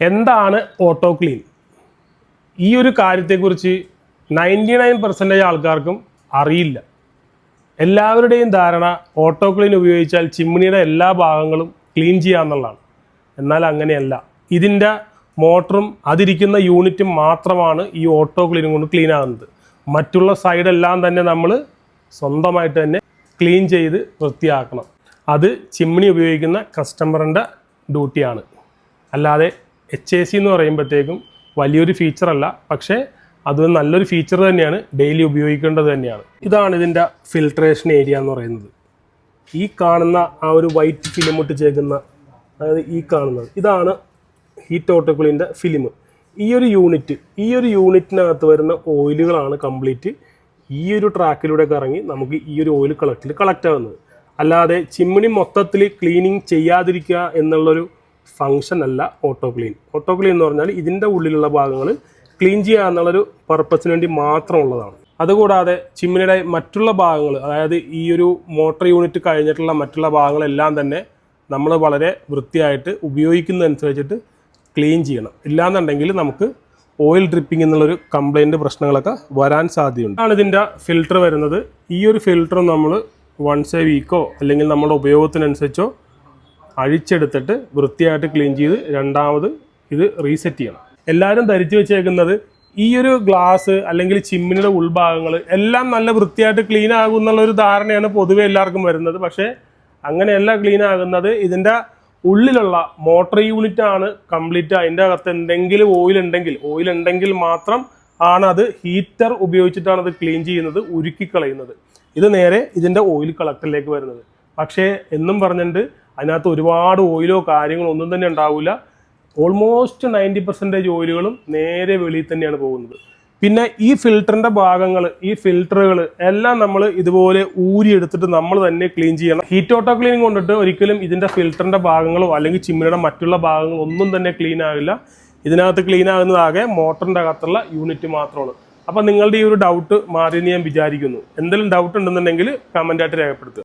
എന്താണ് auto clean? ഈ ഒരു കാര്യത്തെക്കുറിച്ച് 99% ആൾക്കാർക്കും അറിയില്ല. എല്ലാവരുടെയും ധാരണ ഓട്ടോ ക്ലീൻ ഉപയോഗിച്ചാൽ ചിമ്മിനിയുടെ എല്ലാ ഭാഗങ്ങളും ക്ലീൻ ചെയ്യാമെന്നുള്ളതാണ്. എന്നാൽ അങ്ങനെയല്ല. ഇതിൻ്റെ മോട്ടറും അതിരിക്കുന്ന യൂണിറ്റും മാത്രമാണ് ഈ ഓട്ടോ ക്ലീനും കൊണ്ട് ക്ലീൻ ആകുന്നത്. മറ്റുള്ള സൈഡെല്ലാം തന്നെ നമ്മൾ സ്വന്തമായിട്ട് തന്നെ ക്ലീൻ ചെയ്ത് വൃത്തിയാക്കണം. അത് ചിമ്മിനി ഉപയോഗിക്കുന്ന കസ്റ്റമറിൻ്റെ ഡ്യൂട്ടിയാണ്. അല്ലാതെ HAC എന്ന് പറയുമ്പോഴത്തേക്കും വലിയൊരു ഫീച്ചറല്ല, പക്ഷേ അത് നല്ലൊരു ഫീച്ചർ തന്നെയാണ്, ഡെയിലി ഉപയോഗിക്കേണ്ടത് തന്നെയാണ്. ഇതാണ് ഇതിൻ്റെ ഫിൽട്രേഷൻ ഏരിയ എന്ന് പറയുന്നത്. ഈ കാണുന്ന ആ ഒരു വൈറ്റ് ഫിലിം ഒട്ടിച്ചേക്കുന്ന, അതായത് ഈ കാണുന്നത് ഇതാണ് ഹീറ്റ് ഓട്ടോ ക്ലീൻ്റെ ഫിലിം. ഈ ഒരു യൂണിറ്റിനകത്ത് വരുന്ന ഓയിലുകളാണ് കംപ്ലീറ്റ് ഈ ഒരു ട്രാക്കിലൂടെ കറങ്ങി നമുക്ക് ഈ ഒരു ഓയിൽ കളക്ട് ആകുന്നത്. അല്ലാതെ ചിമ്മിനി മൊത്തത്തിൽ ക്ലീനിങ് ചെയ്യാതിരിക്കുക എന്നുള്ളൊരു ഫങ്ഷൻ അല്ല ഓട്ടോ ക്ലീൻ. ഓട്ടോ ക്ലീൻ എന്ന് പറഞ്ഞാൽ ഇതിൻ്റെ ഉള്ളിലുള്ള ഭാഗങ്ങൾ ക്ലീൻ ചെയ്യുക എന്നുള്ളൊരു പർപ്പസിന് വേണ്ടി മാത്രമുള്ളതാണ്. അതുകൂടാതെ ചിമ്മിനിയുടെ മറ്റുള്ള ഭാഗങ്ങൾ, അതായത് ഈ ഒരു മോട്ടർ യൂണിറ്റ് കഴിഞ്ഞിട്ടുള്ള മറ്റുള്ള ഭാഗങ്ങളെല്ലാം തന്നെ നമ്മൾ വളരെ വൃത്തിയായിട്ട് ഉപയോഗിക്കുന്നതനുസരിച്ചിട്ട് ക്ലീൻ ചെയ്യണം. ഇല്ലാന്നുണ്ടെങ്കിൽ നമുക്ക് ഓയിൽ ഡ്രിപ്പിംഗ് എന്നുള്ളൊരു കംപ്ലൈൻറ്റ് പ്രശ്നങ്ങളൊക്കെ വരാൻ സാധ്യതയുണ്ട്. ആണ് ഇതിൻ്റെ ഫിൽറ്റർ വരുന്നത്. ഈ ഒരു ഫിൽറ്റർ നമ്മൾ വൺസ് എ വീക്കോ അല്ലെങ്കിൽ നമ്മുടെ ഉപയോഗത്തിനനുസരിച്ചോ അഴിച്ചെടുത്തിട്ട് വൃത്തിയായിട്ട് ക്ലീൻ ചെയ്ത് രണ്ടാമത് ഇത് റീസെറ്റ് ചെയ്യണം. എല്ലാവരും ധരിച്ചു വെച്ചേക്കുന്നത് ഈ ഒരു ഗ്ലാസ് അല്ലെങ്കിൽ ചിമ്മിനിയുടെ ഉൾഭാഗങ്ങൾ എല്ലാം നല്ല വൃത്തിയായിട്ട് ക്ലീൻ ആകും എന്നുള്ളൊരു ധാരണയാണ് പൊതുവെ എല്ലാവർക്കും വരുന്നത്. പക്ഷേ അങ്ങനെയല്ല ക്ലീൻ ആകുന്നത്. ഇതിൻ്റെ ഉള്ളിലുള്ള മോട്ടർ യൂണിറ്റ് ആണ് കംപ്ലീറ്റ്. അതിൻ്റെ അകത്ത് എന്തെങ്കിലും ഓയിൽ ഉണ്ടെങ്കിൽ മാത്രം ആണ് അത് ഹീറ്റർ ഉപയോഗിച്ചിട്ടാണ് അത് ക്ലീൻ ചെയ്യുന്നത്, ഉരുക്കിക്കളയുന്നത്. ഇത് നേരെ ഇതിൻ്റെ ഓയിൽ കളക്ടറിലേക്ക് വരുന്നത്. പക്ഷേ എന്നും പറഞ്ഞിട്ട് അതിനകത്ത് ഒരുപാട് ഓയിലോ കാര്യങ്ങളോ ഒന്നും തന്നെ ഉണ്ടാവില്ല. ഓൾമോസ്റ്റ് 90% ഓയിലുകളും നേരെ വെളിയിൽ തന്നെയാണ് പോകുന്നത്. പിന്നെ ഈ ഫിൽറ്ററിൻ്റെ ഭാഗങ്ങൾ, ഈ ഫിൽറ്ററുകൾ എല്ലാം നമ്മൾ ഇതുപോലെ ഊരിയെടുത്തിട്ട് നമ്മൾ തന്നെ ക്ലീൻ ചെയ്യണം. ഹീറ്റ് ഓട്ടോ ക്ലീനിങ് കൊണ്ടിട്ട് ഒരിക്കലും ഇതിൻ്റെ ഫിൽറ്ററിൻ്റെ ഭാഗങ്ങളോ അല്ലെങ്കിൽ ചിമ്മിനിയുടെ മറ്റുള്ള ഭാഗങ്ങളോ ഒന്നും തന്നെ ക്ലീൻ ആകില്ല. ഇതിനകത്ത് ക്ലീൻ ആകുന്നതാകെ മോട്ടറിൻ്റെ അകത്തുള്ള യൂണിറ്റ് മാത്രമാണ്. അപ്പം നിങ്ങളുടെ ഈ ഒരു ഡൗട്ട് മാറിയെന്ന് ഞാൻ വിചാരിക്കുന്നു. എന്തെങ്കിലും ഡൗട്ട് ഉണ്ടെന്നുണ്ടെങ്കിൽ കമൻ്റായിട്ട് രേഖപ്പെടുത്തുക.